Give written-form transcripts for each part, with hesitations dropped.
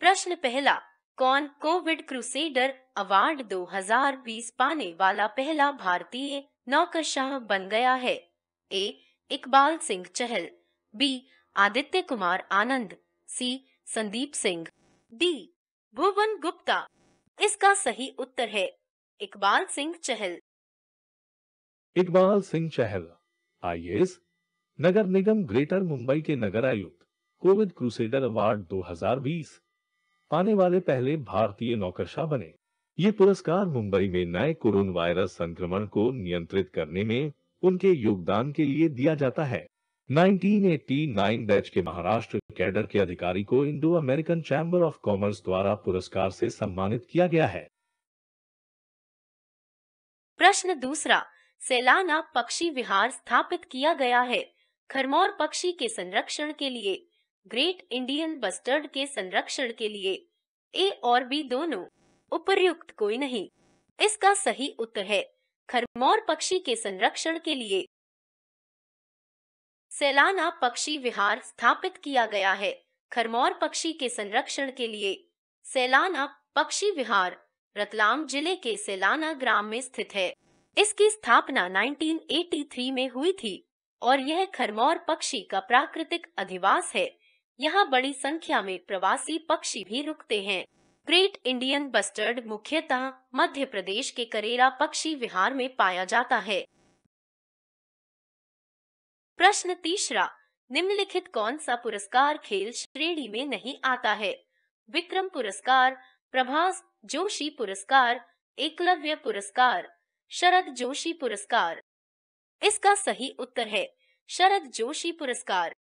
प्रश्न पहला, कौन कोविड क्रूसेडर अवार्ड 2020 पाने वाला पहला भारतीय नौकरशाह बन गया है? ए. इकबाल सिंह चहल, बी. आदित्य कुमार आनंद, सी. संदीप सिंह, डी. भुवन गुप्ता। इसका सही उत्तर है इकबाल सिंह चहल। इकबाल सिंह चहल आईएएस, नगर निगम ग्रेटर मुंबई के नगर आयुक्त, कोविड क्रूसेडर अवार्ड 2020 पाने वाले पहले भारतीय नौकरशाह बने। ये पुरस्कार मुंबई में नए कोरोना वायरस संक्रमण को नियंत्रित करने में उनके योगदान के लिए दिया जाता है। 1989 बैच के महाराष्ट्र कैडर के अधिकारी को Indo American chamber of commerce द्वारा पुरस्कार से सम्मानित किया गया है। प्रश्न दूसरा, सैलाना पक्षी विहार स्थापित किया गया है खरमौर पक्षी के संरक्षण के लिए, ग्रेट इंडियन बस्टर्ड के संरक्षण के लिए? ए और बी दोनों, उपर्युक्त कोई नहीं। इसका सही उत्तर है खरमौर पक्षी के संरक्षण के लिए। सैलाना पक्षी विहार स्थापित किया गया है खरमौर पक्षी के संरक्षण के लिए। सैलाना पक्षी विहार रतलाम जिले के सैलाना ग्राम में स्थित है। इसकी स्थापना 1983 में हुई थी और यह खरमौर पक्षी का प्राकृतिक अधिवास है। यहाँ बड़ी संख्या में प्रवासी पक्षी भी रुकते हैं। ग्रेट इंडियन बस्टर्ड मुख्यतः मध्य प्रदेश के करेला पक्षी विहार में पाया जाता है। प्रश्न तीसरा, निम्नलिखित कौन सा पुरस्कार खेल श्रेणी में नहीं आता है? विक्रम पुरस्कार, प्रभास जोशी पुरस्कार, एकलव्य पुरस्कार, शरद जोशी पुरस्कार। इसका सही उत्तर है शरद जोशी पुरस्कार।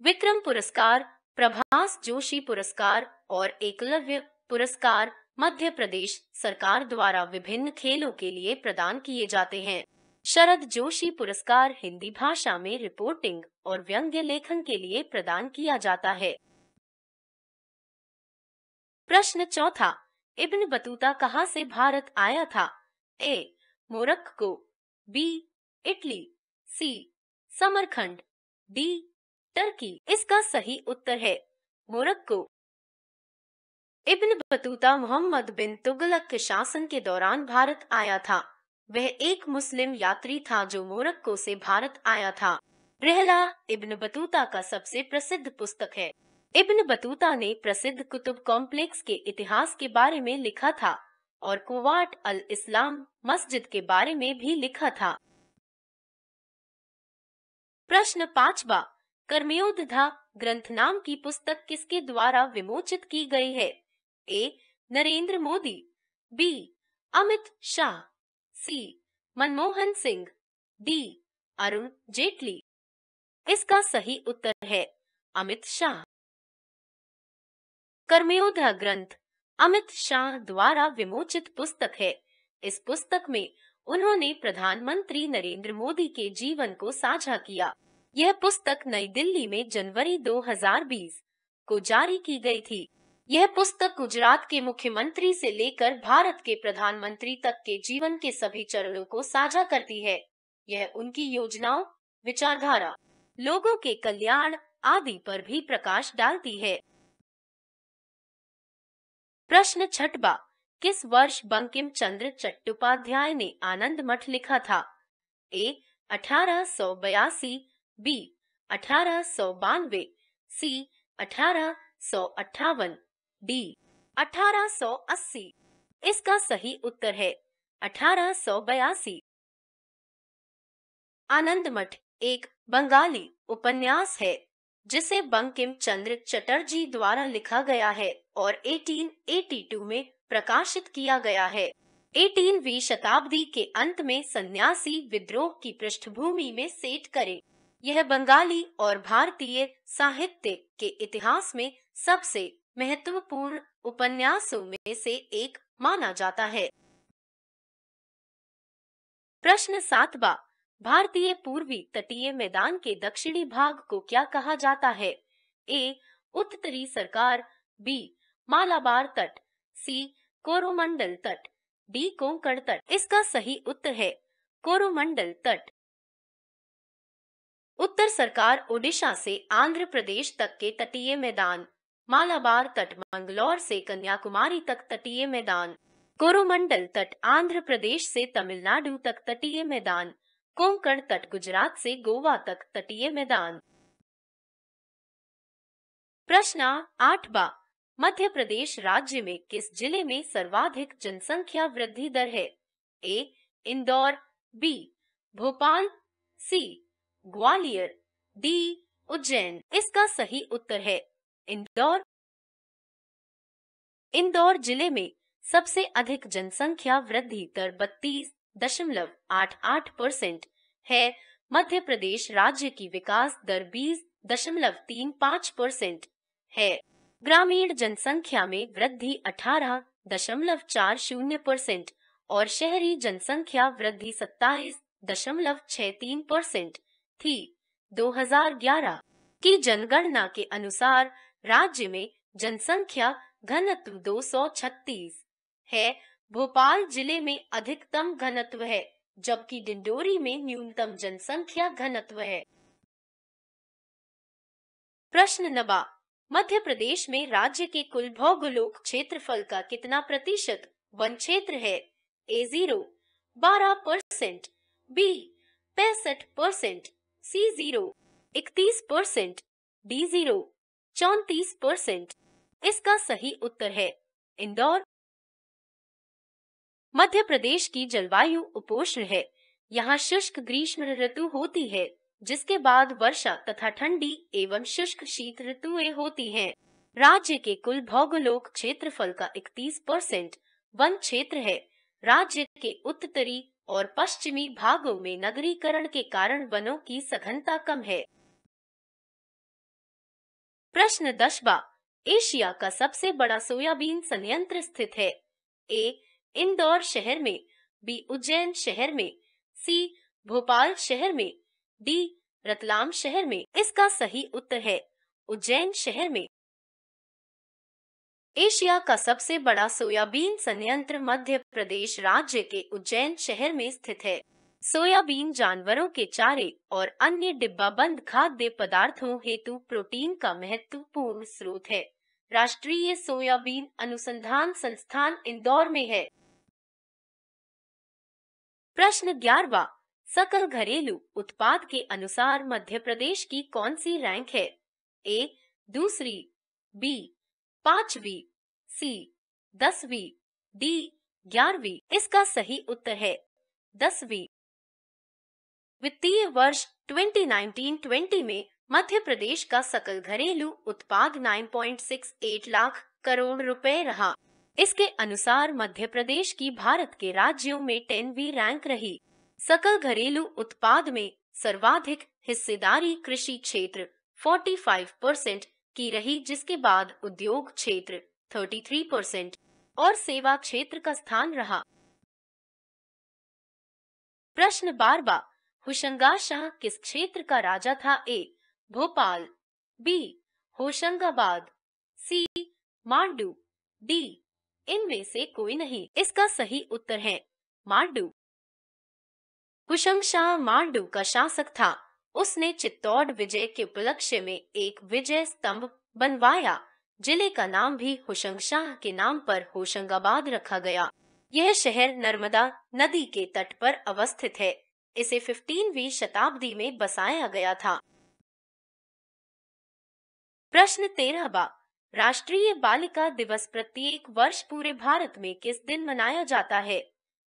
विक्रम पुरस्कार, प्रभास जोशी पुरस्कार और एकलव्य पुरस्कार मध्य प्रदेश सरकार द्वारा विभिन्न खेलों के लिए प्रदान किए जाते हैं। शरद जोशी पुरस्कार हिंदी भाषा में रिपोर्टिंग और व्यंग्य लेखन के लिए प्रदान किया जाता है। प्रश्न चौथा, इब्न बतूता कहाँ से भारत आया था? A. Morocco, B. Italy, C. Samarkand, D. Turkey. इसका सही उत्तर है Morocco. Ibn Battuta Muhammad bin Tughlaq के शासन के दौरान भारत आया था। वह एक मुस्लिम यात्री था जो मोरक्को से भारत आया था। रहला इब्न बतूता का सबसे प्रसिद्ध पुस्तक है। इब्न बतूता ने प्रसिद्ध कुतुब कॉम्प्लेक्स के इतिहास के बारे में लिखा था और कुवाट अल इस्लाम मस्जिद के बारे में भी लिखा था। प्रश्न पांचवा, कर्मयोद्धा ग्रंथ नाम की पुस्तक किसके द्वारा विमोचित की गई है? ए. नरेंद्र मोदी, बी. अमित शाह, सी. मनमोहन सिंह, डी. अरुण जेटली। इसका सही उत्तर है अमित शाह। कर्मयोद्धा ग्रंथ अमित शाह द्वारा विमोचित पुस्तक है। इस पुस्तक में उन्होंने प्रधानमंत्री नरेंद्र मोदी के जीवन को साझा किया। यह पुस्तक नई दिल्ली में जनवरी 2020 को जारी की गई थी। यह पुस्तक गुजरात के मुख्यमंत्री से लेकर भारत के प्रधानमंत्री तक के जीवन के सभी चरणों को साझा करती है। यह उनकी योजनाओं, विचारधारा, लोगों के कल्याण आदि पर भी प्रकाश डालती है। प्रश्न छठवां, किस वर्ष बंकिम चंद्र चट्टोपाध्याय ने आनंद मठ लिखा था? ए. 1882, बी. 1892, सी. 1858, डी. 1880। इसका सही उत्तर है 1882। आनंद मठ एक बंगाली उपन्यास है जिसे बंकिम चंद्र चटर्जी द्वारा लिखा गया है और 1882 में प्रकाशित किया गया है। 18वीं शताब्दी के अंत में सन्यासी विद्रोह की पृष्ठभूमि में सेट करे। यह बंगाली और भारतीय साहित्य के इतिहास में सबसे महत्वपूर्ण उपन्यासों में से एक माना जाता है। प्रश्न 7वां, भारतीय पूर्वी तटीय मैदान के दक्षिणी भाग को क्या कहा जाता है? ए. उत्तरी सरकार, बी. मालाबार तट, सी. कोरोमंडल तट, डी. कोंकण तट। इसका सही उत्तर है कोरोमंडल तट। उत्तर सरकार ओडिशा से आंध्र प्रदेश तक के तटीय मैदान मालाबार तट मंगलौर से कन्याकुमारी तक तटीय मैदान, कोरोमंडल तट आंध्र प्रदेश से तमिलनाडु तक तटीय मैदान, कोंकण तट गुजरात से गोवा तक तटीय मैदान। प्रश्न 8 मध्य प्रदेश राज्य में किस जिले में सर्वाधिक जनसंख्या वृद्धि दर है? ए इंदौर, बी भोपाल, सी ग्वालियर, डी उज्जैन। इसका सही उत्तर है इंदौर। इंदौर जिले में सबसे अधिक जनसंख्या वृद्धि दर 32.88% है। मध्य प्रदेश राज्य की विकास दर 20.35% है। ग्रामीण जनसंख्या में वृद्धि 18.40% और शहरी जनसंख्या वृद्धि 27.63% थी। 2011 की जनगणना के अनुसार राज्य में जनसंख्या घनत्व 236 है। भोपाल जिले में अधिकतम घनत्व है, जबकि डिंडोरी में न्यूनतम जनसंख्या घनत्व है। प्रश्न 9 मध्य प्रदेश में राज्य के कुल भौगोलिक क्षेत्रफल का कितना प्रतिशत वन क्षेत्र है? ए 12%, बी 65%, सी 31%, डी 34%। इसका सही उत्तर है इंदौर। मध्य प्रदेश की जलवायु उपोष्ण है। यहाँ शुष्क ग्रीष्म ऋतु होती है, जिसके बाद वर्षा तथा ठंडी एवं शुष्क शीत ऋतुएं होती हैं। राज्य के कुल भौगोलिक क्षेत्रफल का 31% वन क्षेत्र है। राज्य के उत्तरी और पश्चिमी भागों में नगरीकरण के कारण वनों की सघनता कम है। प्रश्न 10 एशिया का सबसे बड़ा सोयाबीन संयंत्र स्थित है? ए इंदौर शहर में, बी उज्जैन शहर में, सी भोपाल शहर में, डी रतलाम शहर में। इसका सही उत्तर है उज्जैन शहर में। एशिया का सबसे बड़ा सोयाबीन संयंत्र मध्य प्रदेश राज्य के उज्जैन शहर में स्थित है। सोयाबीन जानवरों के चारे और अन्य डिब्बाबंद खाद्य पदार्थों हेतु प्रोटीन का महत्वपूर्ण स्रोत है। राष्ट्रीय सोयाबीन अनुसंधान संस्थान इंदौर में है। प्रश्न 11 सकल घरेलू उत्पाद के अनुसार मध्य प्रदेश की कौन सी रैंक है? ए दूसरी, बी 5वीं, सी 10वीं, डी 11वीं। इसका सही उत्तर है 10वीं। वित्तीय वर्ष 2019-20 में मध्य प्रदेश का सकल घरेलू उत्पाद 9.68 लाख करोड़ रुपए रहा। इसके अनुसार मध्य प्रदेश की भारत के राज्यों में 10वीं रैंक रही। सकल घरेलू उत्पाद में सर्वाधिक हिस्सेदारी कृषि क्षेत्र 45% की रही, जिसके बाद उद्योग क्षेत्र 33% और सेवा क्षेत्र का स्थान रहा। प्रश्न 12 होशंगाशाह किस क्षेत्र का राजा था? ए भोपाल, बी होशंगाबाद, सी मांडू, डी इनमें से कोई नहीं। इसका सही उत्तर है मांडू। होशंगाशाह मांडू का शासक था। उसने चित्तौड़ विजय के उपलक्ष्य में एक विजय स्तंभ बनवाया। जिले का नाम भी होशंगाशाह के नाम पर होशंगाबाद रखा गया। यह शहर नर्मदा नदी के तट पर अवस्थित है। इसे 15वीं शताब्दी में बसाया गया था। प्रश्न 13 राष्ट्रीय बालिका दिवस प्रत्येक वर्ष पूरे भारत में किस दिन मनाया जाता है?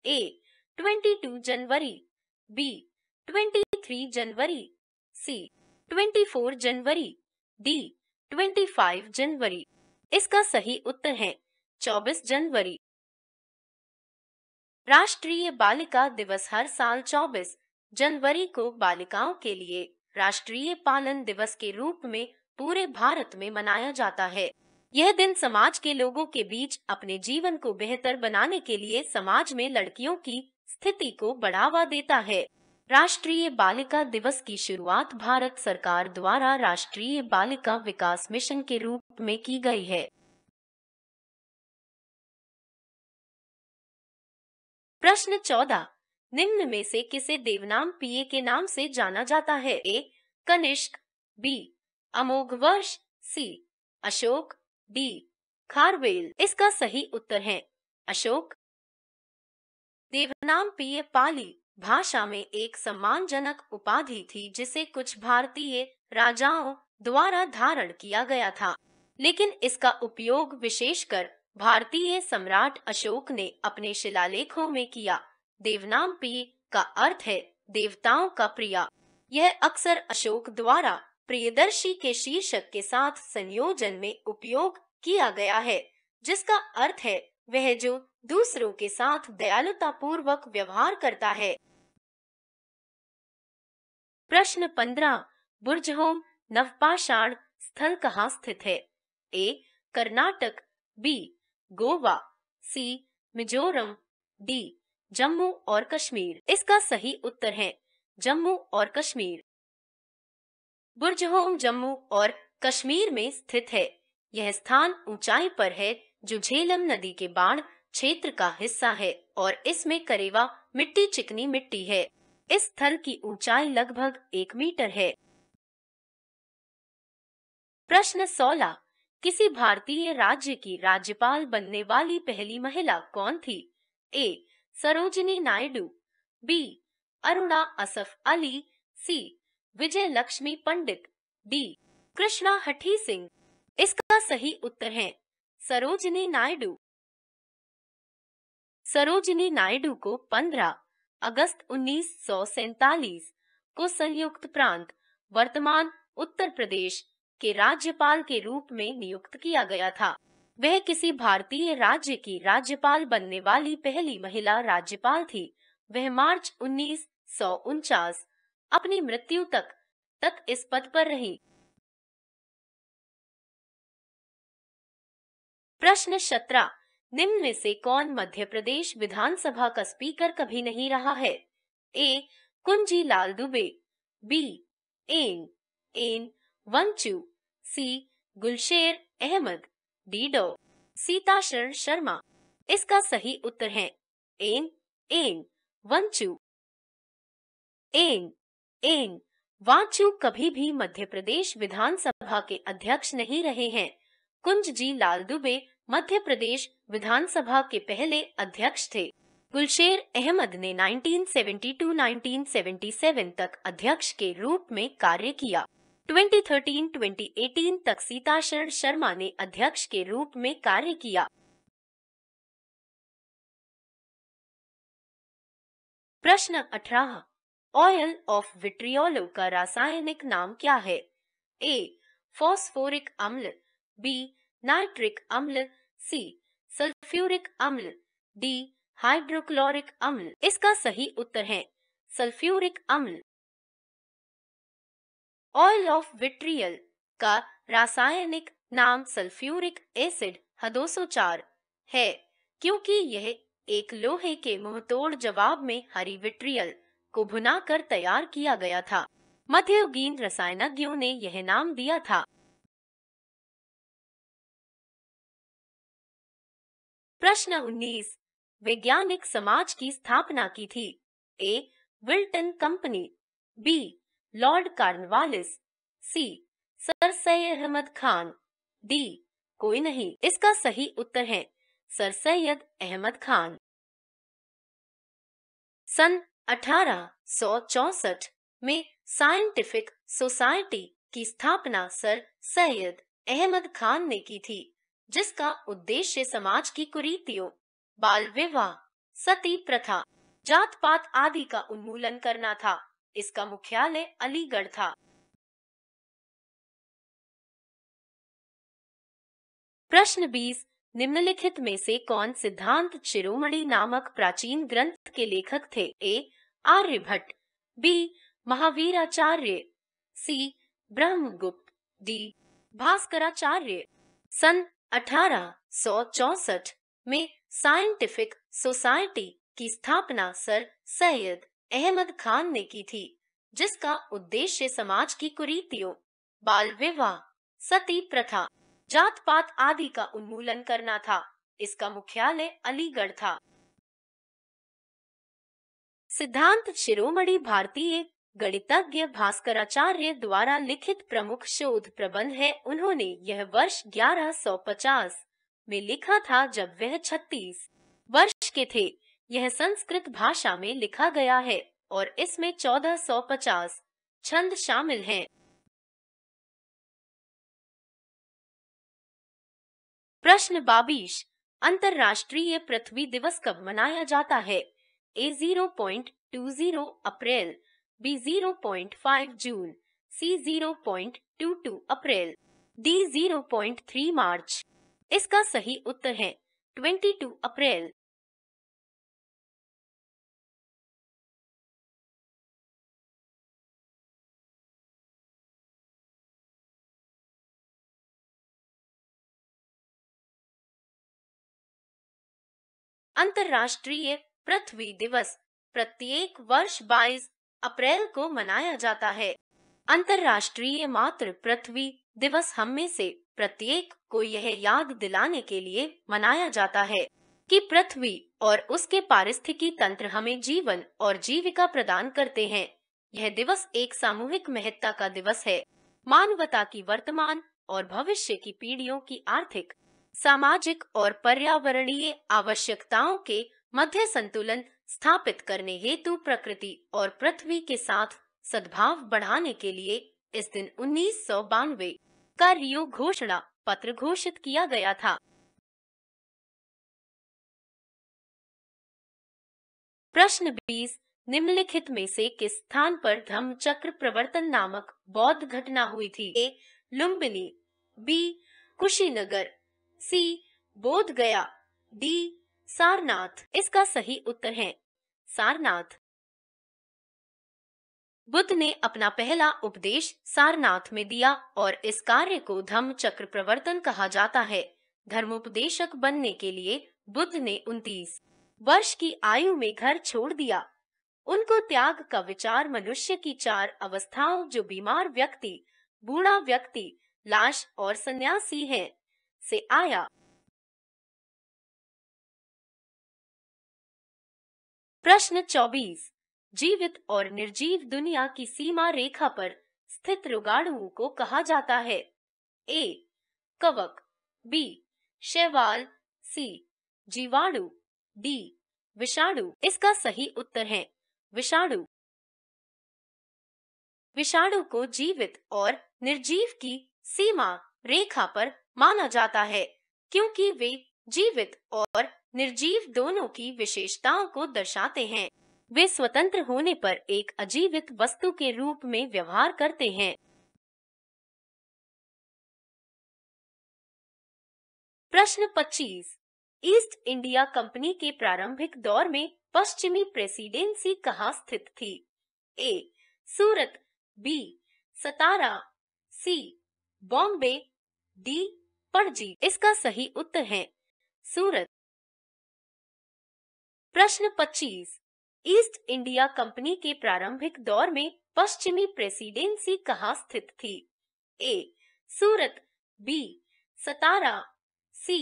ए 22 जनवरी, बी 23 जनवरी, सी 24 जनवरी, डी 25 जनवरी। इसका सही उत्तर है 24 जनवरी। राष्ट्रीय बालिका दिवस हर साल 24 जनवरी को बालिकाओं के लिए राष्ट्रीय पालन दिवस के रूप में पूरे भारत में मनाया जाता है। यह दिन समाज के लोगों के बीच अपने जीवन को बेहतर बनाने के लिए समाज में लड़कियों की स्थिति को बढ़ावा देता है। राष्ट्रीय बालिका दिवस की शुरुआत भारत सरकार द्वारा राष्ट्रीय बालिका विकास मिशन के रूप में की गई है। प्रश्न 14 निम्न में से किसे देवनाम पिए के नाम से जाना जाता है? ए कनिष्क, बी अमोघवर्ष, सी अशोक, डी खारवेल। इसका सही उत्तर है अशोक। देवनागरी पाली भाषा में एक सम्मानजनक उपाधि थी जिसे कुछ भारतीय राजाओं द्वारा धारण किया गया था, लेकिन इसका उपयोग विशेषकर भारतीय सम्राट अशोक ने अपने शिलालेखों में किया। देवनागरी का अर्थ है देवताओं का प्रिय। यह अक्सर अशोक द्वारा प्रियदर्शी के शीर्षक के साथ संयोजन में उपयोग किया गया है, जिसका अर्थ है वह जो दूसरों के साथ दयालुता पूर्वक व्यवहार करता है। प्रश्न 15 बुर्जहोम नवपाषाण स्थल कहाँ स्थित है? ए कर्नाटक, बी गोवा, सी मिजोरम, डी जम्मू और कश्मीर। इसका सही उत्तर है जम्मू और कश्मीर। बुर्जहोम जम्मू और कश्मीर में स्थित है। यह स्थान ऊंचाई पर है जो झेलम नदी के बाढ़ क्षेत्र का हिस्सा है और इसमें करेवा मिट्टी चिकनी मिट्टी है। इस स्थल की ऊंचाई लगभग 1 मीटर है। प्रश्न 16 किसी भारतीय राज्य की राज्यपाल बनने वाली पहली महिला कौन थी? ए सरोजिनी नायडू, बी अरुणा असफ अली, सी विजय लक्ष्मी पंडित, डी कृष्णा हठी सिंह। इसका सही उत्तर है सरोजिनी नायडू। सरोजिनी नायडू को 15 अगस्त 1947 को संयुक्त प्रांत वर्तमान उत्तर प्रदेश के राज्यपाल के रूप में नियुक्त किया गया था। वह किसी भारतीय राज्य की राज्यपाल बनने वाली पहली महिला राज्यपाल थी। वह मार्च 1949 अपनी मृत्यु तक इस पद पर रही। प्रश्न 17 निम्न में से कौन मध्य प्रदेश विधानसभा का स्पीकर कभी नहीं रहा है? ए कुंजी लाल दुबे, बी एन वंचू, सी गुलशेर अहमद, डी डॉ सीताशरण शर्मा। इसका सही उत्तर है एन वंचू। एन वांचू कभी भी मध्य प्रदेश विधानसभा के अध्यक्ष नहीं रहे हैं। कुंज जी लाल दुबे मध्य प्रदेश विधानसभा के पहले अध्यक्ष थे। गुलशेर अहमद ने 1972-1977 तक अध्यक्ष के रूप में कार्य किया। 2013-2018 तक सीताशरण शर्मा ने अध्यक्ष के रूप में कार्य किया। प्रश्न 18 ऑयल ऑफ विट्रियोलो का रासायनिक नाम क्या है? ए फॉस्फोरिक अम्ल, बी नाइट्रिक अम्ल, सी सल्फ्यूरिक अम्ल, डी हाइड्रोक्लोरिक अम्ल। इसका सही उत्तर है सल्फ्यूरिक अम्ल। ऑयल ऑफ विट्रियल का रासायनिक नाम सल्फ्यूरिक एसिड H2O4 है, क्योंकि यह एक लोहे के मुंहतोड़ जवाब में हरी विट्रियल को भुनाकर तैयार किया गया था। मध्ययुगीन रसायनज्ञों ने यह नाम दिया था। प्रश्न 19 वैज्ञानिक समाज की स्थापना की थी? A Wilton company, B lord Cornwallis, C sir Syed Ahmad Khan, D कोई नहीं। इसका सही उत्तर है सर सैयद अहमद खान। सन 1864 में साइंटिफिक सोसाइटी की स्थापना सर सैयद अहमद खान ने की थी, जिसका उद्देश्य समाज की कुरीतियों, बाल विवाह, सती प्रथा, जात पात आदि का उन्मूलन करना था। इसका मुख्यालय अलीगढ़ था। प्रश्न 20 निम्नलिखित में से कौन सिद्धांत शिरोमणि नामक प्राचीन ग्रंथ के लेखक थे? ए आर्यभट्ट, बी महावीराचार्य, सी ब्रह्मगुप्त, डी भास्कराचार्य। सन 1864 में साइंटिफिक सोसाइटी की स्थापना सर सैयद अहमद खान ने की थी, जिसका उद्देश्य समाज की कुरीतियों, बाल विवाह, सती प्रथा, जात पात आदि का उन्मूलन करना था। इसका मुख्यालय अलीगढ़ था। सिद्धांत शिरोमणि भारतीय गणितज्ञ भास्कराचार्य द्वारा लिखित प्रमुख शोध प्रबंध है। उन्होंने यह वर्ष 1150 में लिखा था जब वह 36 वर्ष के थे। यह संस्कृत भाषा में लिखा गया है और इसमें 1450 छंद शामिल हैं। प्रश्न 22, अंतर्राष्ट्रीय पृथ्वी दिवस कब मनाया जाता है? A 0.20 April, B 0.5 June, C 0.22 April, D 0.3 मार्च। इसका सही उत्तर है 22 अप्रैल। अंतर्राष्ट्रीय पृथ्वी दिवस प्रत्येक वर्ष 22 अप्रैल को मनाया जाता है। अंतर्राष्ट्रीय मातृ पृथ्वी दिवस हम में से प्रत्येक को यह याद दिलाने के लिए मनाया जाता है कि पृथ्वी और उसके पारिस्थितिकी तंत्र हमें जीवन और जीविका प्रदान करते हैं। यह दिवस एक सामूहिक महत्ता का दिवस है। मानवता की वर्तमान और भविष्य की पीढ़ियों की आर्थिक, सामाजिक और पर्यावरणीय आवश्यकताओं के मध्य संतुलन स्थापित करने हेतु प्रकृति और पृथ्वी के साथ सद्भाव बढ़ाने के लिए इस दिन 1992 का रियो घोषणा पत्र घोषित किया गया था। प्रश्न 20, निम्नलिखित में से किस स्थान पर धम्मचक्र प्रवर्तन नामक बौद्ध घटना हुई थी? A. Lumbini, B. Kushinagar, C. बोध गया, D. सारनाथ। इसका सही उत्तर है सारनाथ। बुद्ध ने अपना पहला उपदेश सारनाथ में दिया और इस कार्य को धम्मचक्र प्रवर्तन कहा जाता है। धर्मोपदेशक बनने के लिए बुद्ध ने 29 वर्ष की आयु में घर छोड़ दिया। उनको त्याग का विचार मनुष्य की 4 अवस्थाओं, जो बीमार व्यक्ति, बूढ़ा व्यक्ति, लाश और सन्यासी है, से आया। प्रश्न 24, जीवित और निर्जीव दुनिया की सीमा रेखा पर स्थित रोगाणुओं को कहा जाता है? A. कवक, B. शैवाल, C. जीवाणु, D. विषाणु। इसका सही उत्तर है विषाणु। विषाणु को जीवित और निर्जीव की सीमा रेखा पर माना जाता है क्योंकि वे जीवित और निर्जीव दोनों की विशेषताओं को दर्शाते हैं। वे स्वतंत्र होने पर एक अजीवित वस्तु के रूप में व्यवहार करते हैं। प्रश्न 25, ईस्ट इंडिया कंपनी के प्रारंभिक दौर में पश्चिमी प्रेसिडेंसी कहाँ स्थित थी? A. Surat, B. Satara, C. Bombay, D. Panaji. इसका सही उत्तर है सूरत। प्रश्न 25, ईस्ट इंडिया कंपनी के प्रारंभिक दौर में पश्चिमी प्रेसिडेंसी कहाँ स्थित थी? A. Surat, B. Satara, C.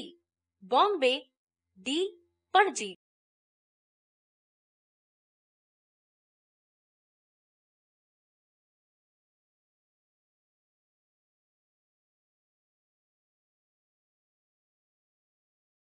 Bombay, D. Panaji.